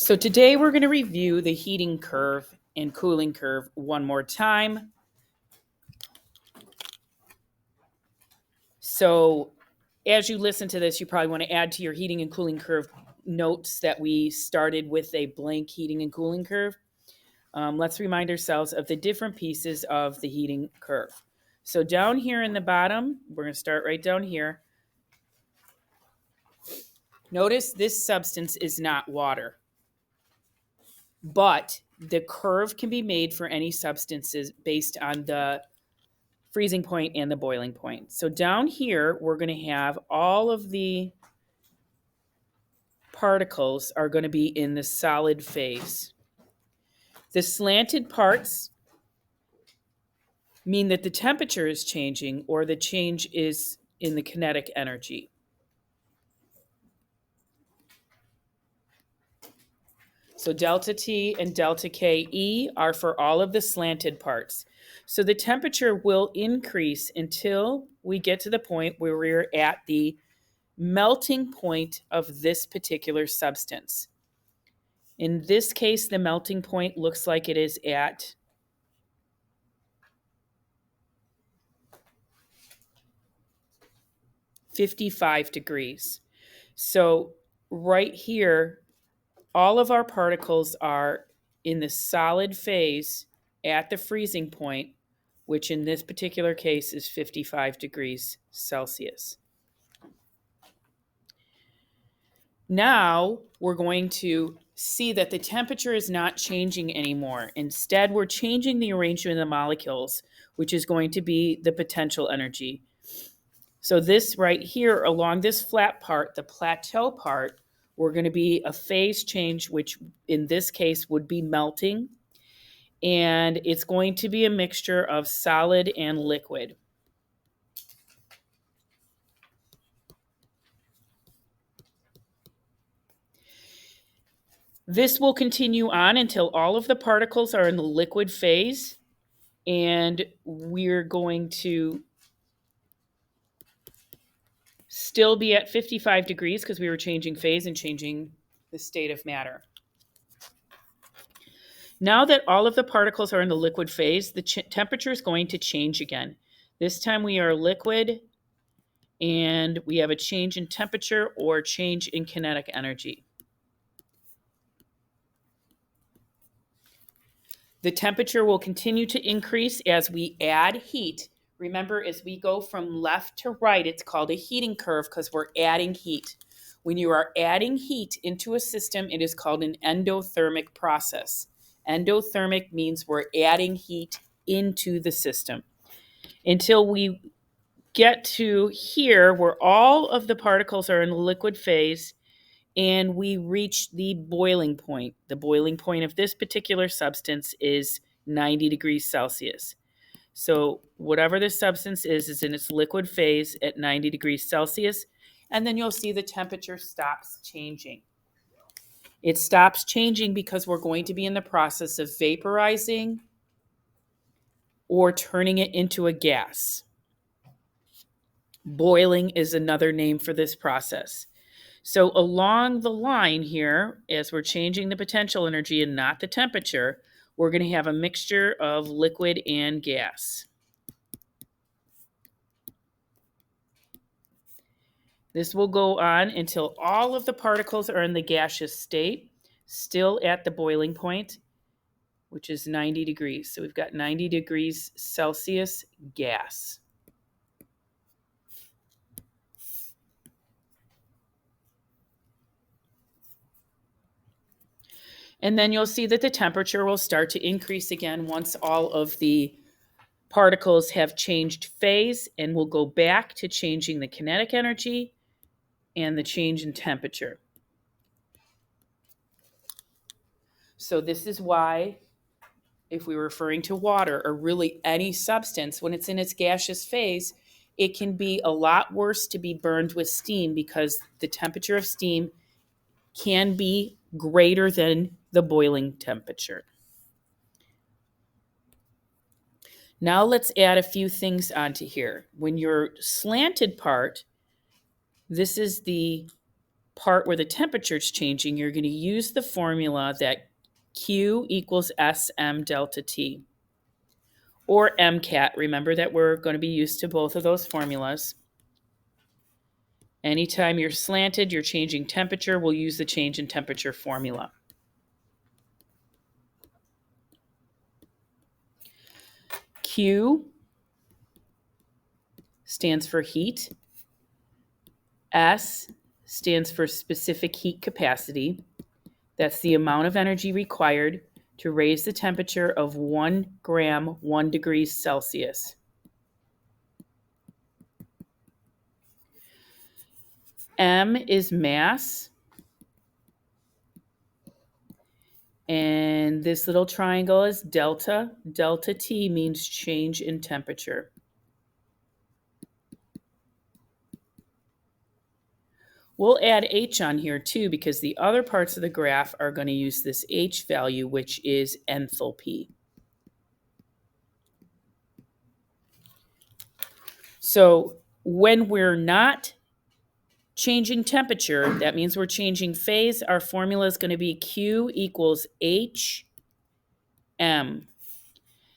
So today we're going to review the heating curve and cooling curve one more time. So as you listen to this, you probably want to add to your heating and cooling curve notes that we started with a blank heating and cooling curve. Let's remind ourselves of the different pieces of the heating curve. So down here in the bottom, we're going to start right down here. Notice this substance is not water, but the curve can be made for any substances based on the freezing point and the boiling point. So down here, we're going to have all of the particles are going to be in the solid phase. The slanted parts mean that the temperature is changing or the change is in the kinetic energy. So delta T and delta KE are for all of the slanted parts. So the temperature will increase until we get to the point where we're at the melting point of this particular substance. In this case, the melting point looks like it is at 55 degrees. So right here, all of our particles are in the solid phase at the freezing point, which in this particular case is 55 degrees Celsius. Now we're going to see that the temperature is not changing anymore. Instead, we're changing the arrangement of the molecules, which is going to be the potential energy. So this right here, along this flat part, the plateau part, we're going to be a phase change, which in this case would be melting. And it's going to be a mixture of solid and liquid. This will continue on until all of the particles are in the liquid phase, and we're going to still be at 55 degrees because we were changing phase and changing the state of matter. Now that all of the particles are in the liquid phase, the temperature is going to change again. This time we are liquid, and we have a change in temperature or change in kinetic energy. The temperature will continue to increase as we add heat. Remember, as we go from left to right, it's called a heating curve because we're adding heat. When you are adding heat into a system, it is called an endothermic process. Endothermic means we're adding heat into the system until we get to here where all of the particles are in the liquid phase and we reach the boiling point. The boiling point of this particular substance is 90 degrees Celsius. So whatever this substance is in its liquid phase at 90 degrees Celsius, and then you'll see the temperature stops changing. It stops changing because we're going to be in the process of vaporizing or turning it into a gas. Boiling is another name for this process. So along the line here, as we're changing the potential energy and not the temperature, we're going to have a mixture of liquid and gas. This will go on until all of the particles are in the gaseous state, still at the boiling point, which is 90 degrees. So we've got 90 degrees Celsius gas. And then you'll see that the temperature will start to increase again once all of the particles have changed phase, and we'll go back to changing the kinetic energy and the change in temperature. So this is why, if we were referring to water or really any substance, when it's in its gaseous phase, it can be a lot worse to be burned with steam because the temperature of steam can be greater than the boiling temperature. Now let's add a few things onto here. When your slanted part, this is the part where the temperature is changing, you're going to use the formula that Q equals SM delta T, or MCAT. Remember that we're going to be used to both of those formulas. Anytime you're slanted, you're changing temperature, we'll use the change in temperature formula. Q stands for heat. S stands for specific heat capacity. That's the amount of energy required to raise the temperature of 1 gram 1 degrees Celsius. M is mass. And this little triangle is delta. Delta T means change in temperature. We'll add H on here too because the other parts of the graph are going to use this H value, which is enthalpy. So when we're not changing temperature, that means we're changing phase. Our formula is going to be Q equals HM.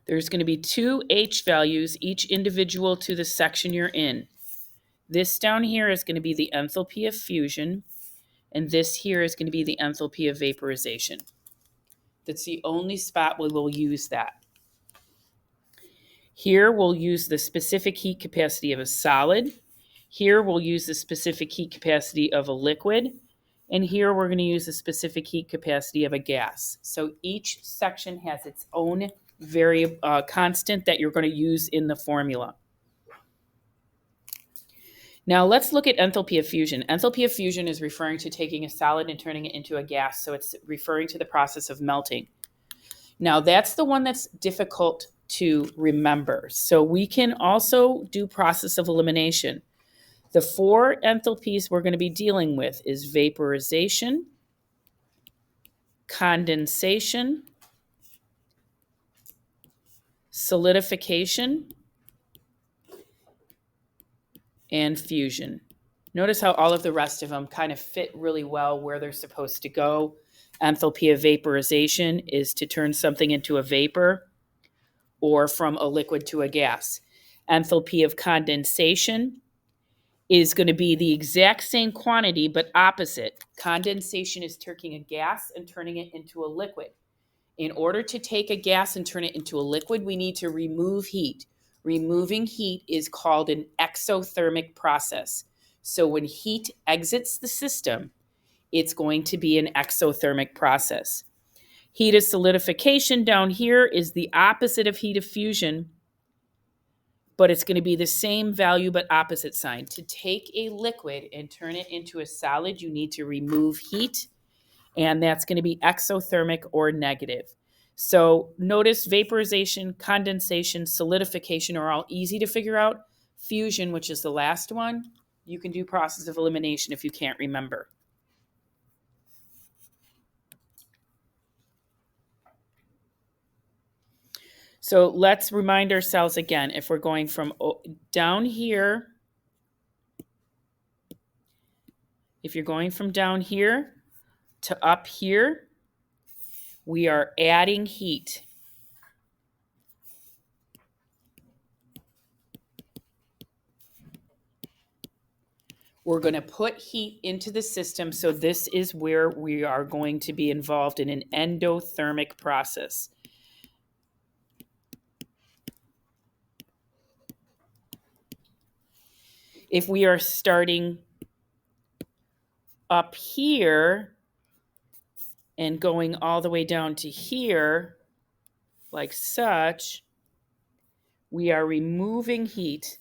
There's going to be 2 H values, each individual to the section you're in. This down here is going to be the enthalpy of fusion, and this here is going to be the enthalpy of vaporization. That's the only spot where we'll use that. Here we'll use the specific heat capacity of a solid. Here we'll use the specific heat capacity of a liquid. And here we're going to use the specific heat capacity of a gas. So each section has its own constant that you're going to use in the formula. Now let's look at enthalpy of fusion. Enthalpy of fusion is referring to taking a solid and turning it into a gas. So it's referring to the process of melting. Now that's the one that's difficult to remember. So we can also do process of elimination. The 4 enthalpies we're going to be dealing with is vaporization, condensation, solidification, and fusion. Notice how all of the rest of them kind of fit really well where they're supposed to go. Enthalpy of vaporization is to turn something into a vapor or from a liquid to a gas. Enthalpy of condensation is going to be the exact same quantity but opposite. Condensation is taking a gas and turning it into a liquid. In order to take a gas and turn it into a liquid, we need to remove heat. Removing heat is called an exothermic process. So when heat exits the system, it's going to be an exothermic process. Heat of solidification down here is the opposite of heat of fusion, but it's going to be the same value but opposite sign. To take a liquid and turn it into a solid, you need to remove heat, and that's going to be exothermic or negative. So notice vaporization, condensation, solidification are all easy to figure out. Fusion, which is the last one, you can do process of elimination if you can't remember. So let's remind ourselves again, if we're going from down here, if you're going from down here to up here, we are adding heat. We're going to put heat into the system, so this is where we are going to be involved in an endothermic process. If we are starting up here and going all the way down to here, like such, we are removing heat.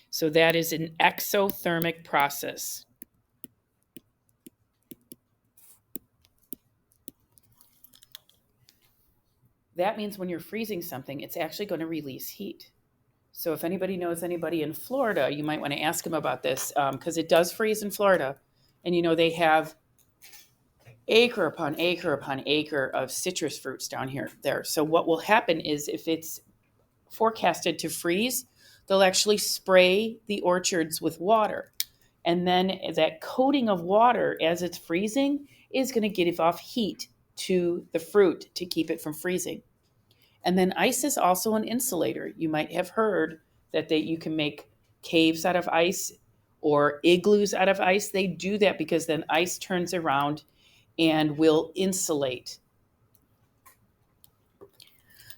So that is an exothermic process. That means when you're freezing something, it's actually going to release heat. So if anybody knows anybody in Florida, you might want to ask them about this because it does freeze in Florida. And you know, they have acre upon acre upon acre of citrus fruits down here there. So what will happen is if it's forecasted to freeze, they'll actually spray the orchards with water. And then that coating of water as it's freezing is going to give off heat to the fruit to keep it from freezing. And then ice is also an insulator. You might have heard that you can make caves out of ice or igloos out of ice. They do that because then ice turns around and will insulate.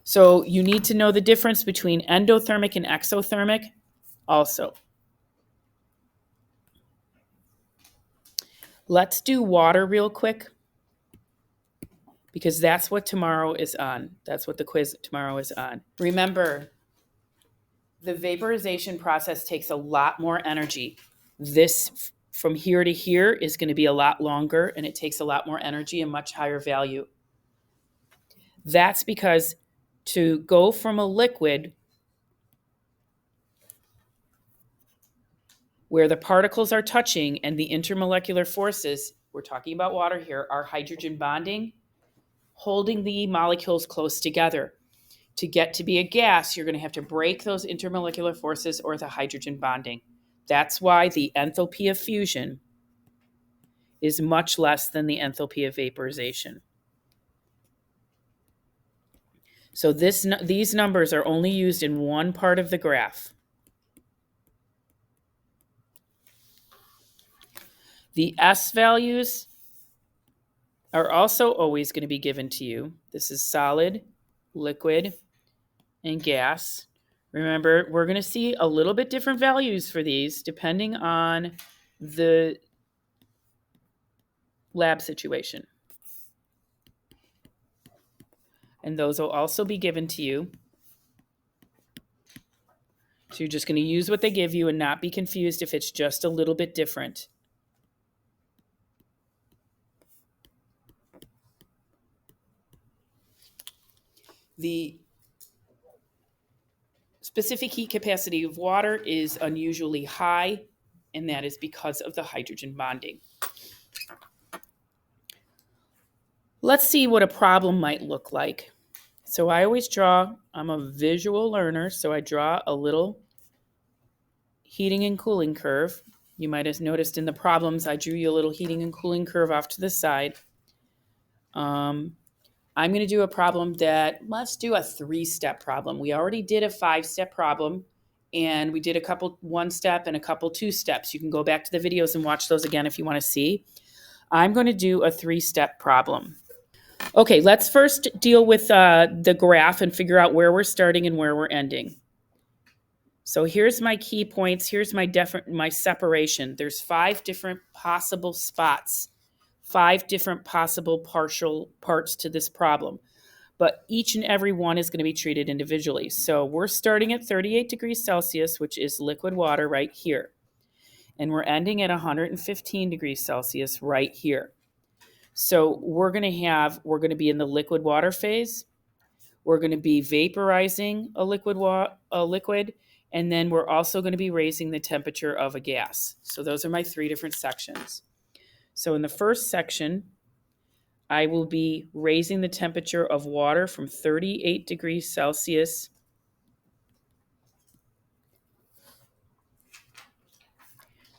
So you need to know the difference between endothermic and exothermic also. Let's do water real quick because that's what tomorrow is on. That's what the quiz tomorrow is on. Remember, the vaporization process takes a lot more energy. This from here to here is going to be a lot longer, and it takes a lot more energy and much higher value. That's because to go from a liquid where the particles are touching and the intermolecular forces, we're talking about water here, are hydrogen bonding, holding the molecules close together. To get to be a gas, you're going to have to break those intermolecular forces or the hydrogen bonding. That's why the enthalpy of fusion is much less than the enthalpy of vaporization. So these numbers are only used in one part of the graph. The S values are also always going to be given to you. This is solid, liquid, and gas. Remember, we're going to see a little bit different values for these depending on the lab situation. And those will also be given to you. So you're just going to use what they give you and not be confused if it's just a little bit different. The specific heat capacity of water is unusually high, and that is because of the hydrogen bonding. Let's see what a problem might look like. So I always draw, I'm a visual learner, so I draw a little heating and cooling curve. You might have noticed in the problems, I drew you a little heating and cooling curve off to the side. I'm going to do a problem let's do a 3-step problem. We already did a 5-step problem, and we did a couple 1-step and a couple 2-steps. You can go back to the videos and watch those again if you want to see. I'm going to do a 3-step problem. Okay, let's first deal with the graph and figure out where we're starting and where we're ending. So here's my key points. Here's my separation. There's 5 different possible spots, 5 different possible partial parts to this problem. But each and every one is going to be treated individually. So we're starting at 38 degrees Celsius, which is liquid water right here. And we're ending at 115 degrees Celsius right here. So we're going to be in the liquid water phase. We're going to be vaporizing a liquid, and then we're also going to be raising the temperature of a gas. So those are my 3 different sections. So in the first section, I will be raising the temperature of water from 38 degrees Celsius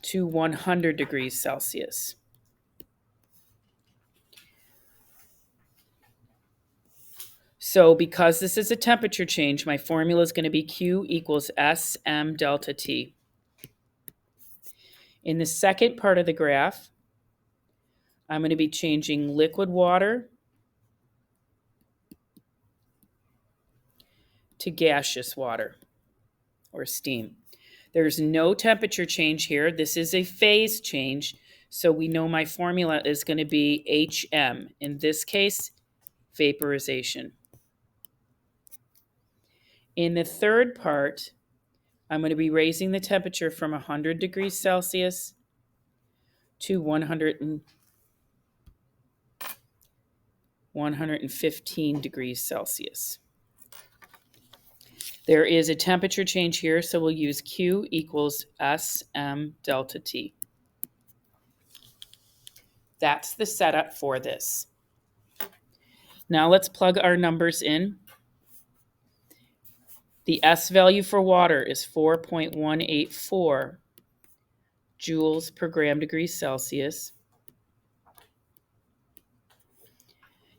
to 100 degrees Celsius. So because this is a temperature change, my formula is going to be Q equals SM delta T. In the second part of the graph, I'm going to be changing liquid water to gaseous water or steam. There's no temperature change here. This is a phase change, so we know my formula is going to be HM. In this case, vaporization. In the third part, I'm going to be raising the temperature from 100 degrees Celsius to 115 degrees Celsius. There is a temperature change here, so we'll use Q equals SM delta T. That's the setup for this. Now let's plug our numbers in. The S value for water is 4.184 joules per gram degree Celsius,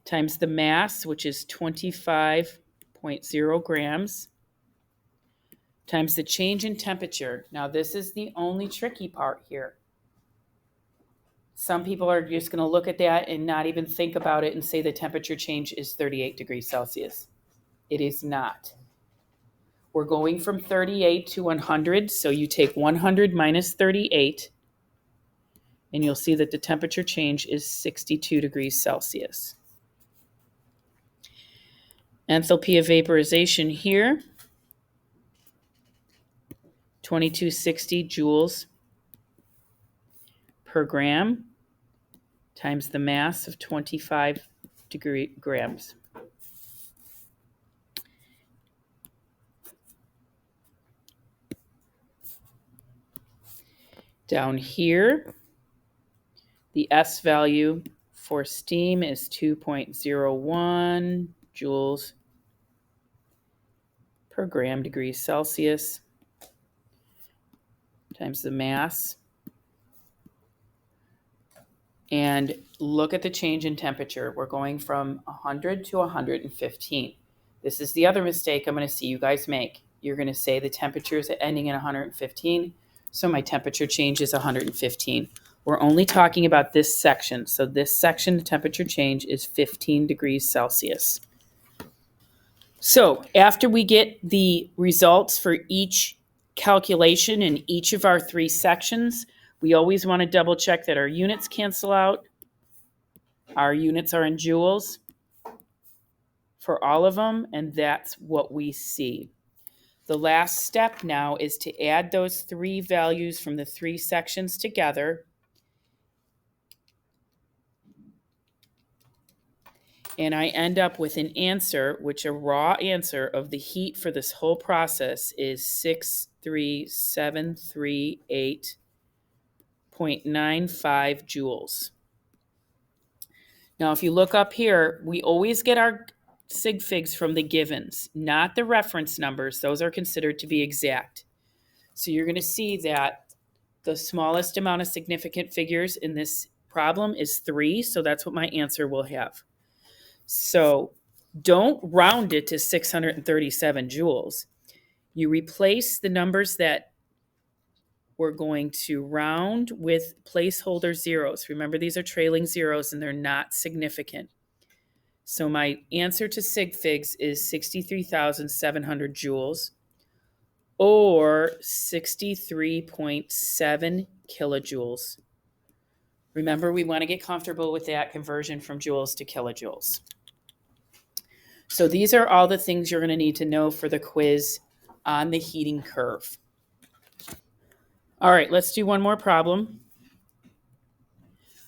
times the mass, which is 25.0 grams, times the change in temperature. Now, this is the only tricky part here. Some people are just going to look at that and not even think about it and say the temperature change is 38 degrees Celsius. It is not. We're going from 38 to 100, so you take 100 minus 38, and you'll see that the temperature change is 62 degrees Celsius. Enthalpy of vaporization here, 2260 joules per gram times the mass of 25 grams. Down here, the S value for steam is 2.01 joules per gram degree Celsius times the mass. And look at the change in temperature. We're going from 100 to 115. This is the other mistake I'm going to see you guys make. You're going to say the temperature is ending at 115, so my temperature change is 115. We're only talking about this section. So this section, the temperature change is 15 degrees Celsius. So after we get the results for each calculation in each of our three sections, we always want to double check that our units cancel out. Our units are in joules for all of them, and that's what we see. The last step now is to add those three values from the three sections together. And I end up with an answer, which a raw answer of the heat for this whole process is 63738.95 joules. Now, if you look up here, we always get our sig figs from the givens, not the reference numbers. Those are considered to be exact. So you're going to see that the smallest amount of significant figures in this problem is 3, so that's what my answer will have. So don't round it to 637 joules. You replace the numbers that we're going to round with placeholder zeros. Remember, these are trailing zeros and they're not significant. So my answer to sig figs is 63,700 joules or 63.7 kilojoules. Remember, we want to get comfortable with that conversion from joules to kilojoules. So these are all the things you're going to need to know for the quiz on the heating curve. All right, let's do one more problem.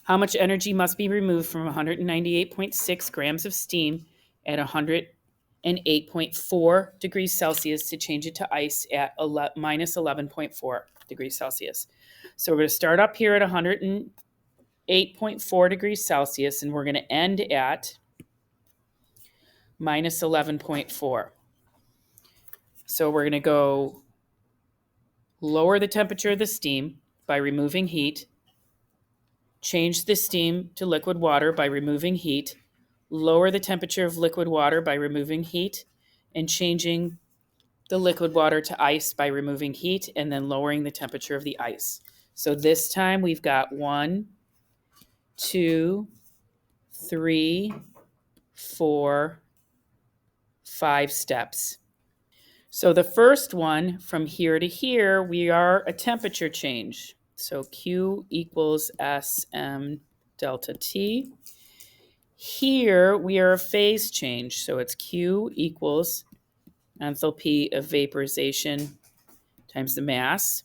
How much energy must be removed from 198.6 grams of steam at 108.4 degrees Celsius to change it to ice at minus 11.4 degrees Celsius? So we're going to start up here at 108.4 degrees Celsius, and we're going to end at minus 11.4. So we're going to go lower the temperature of the steam by removing heat, change the steam to liquid water by removing heat, lower the temperature of liquid water by removing heat, and changing the liquid water to ice by removing heat, and then lowering the temperature of the ice. So this time we've got 1, 2, 3, 4, 5 steps. So the first one, from here to here, we are a temperature change. So Q equals SM delta T. Here we are a phase change. So it's Q equals enthalpy of vaporization times the mass.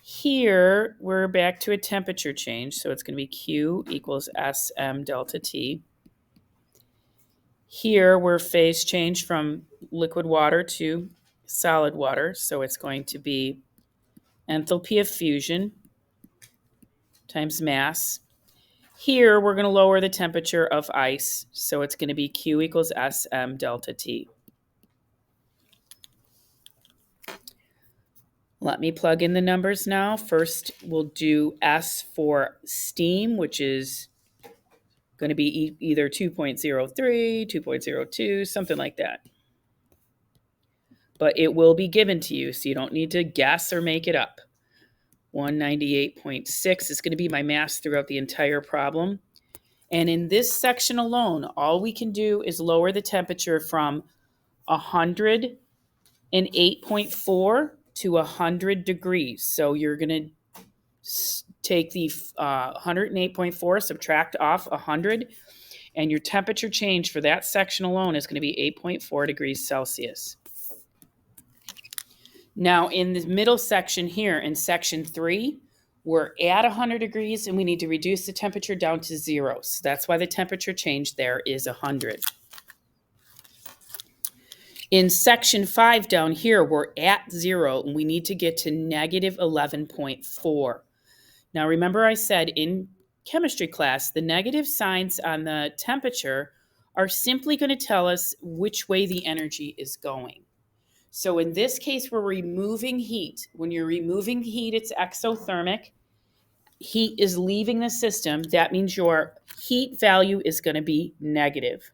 Here we're back to a temperature change. So it's going to be Q equals SM delta T. Here we're phase change from liquid water to solid water. So it's going to be enthalpy of fusion times mass. Here we're going to lower the temperature of ice. So it's going to be Q equals SM delta T. Let me plug in the numbers now. First, we'll do S for steam, which is going to be either 2.03, 2.02, something like that. But it will be given to you, so you don't need to guess or make it up. 198.6 is going to be my mass throughout the entire problem. And in this section alone, all we can do is lower the temperature from 108.4 to 100 degrees. So you're going to take the 108.4, subtract off 100, and your temperature change for that section alone is going to be 8.4 degrees Celsius. Now, in the middle section here, in section 3, we're at 100 degrees, and we need to reduce the temperature down to 0. So that's why the temperature change there is 100. In section 5 down here, we're at 0, and we need to get to negative 11.4. Now, remember I said in chemistry class, the negative signs on the temperature are simply going to tell us which way the energy is going. So in this case, we're removing heat. When you're removing heat, it's exothermic. Heat is leaving the system. That means your heat value is going to be negative.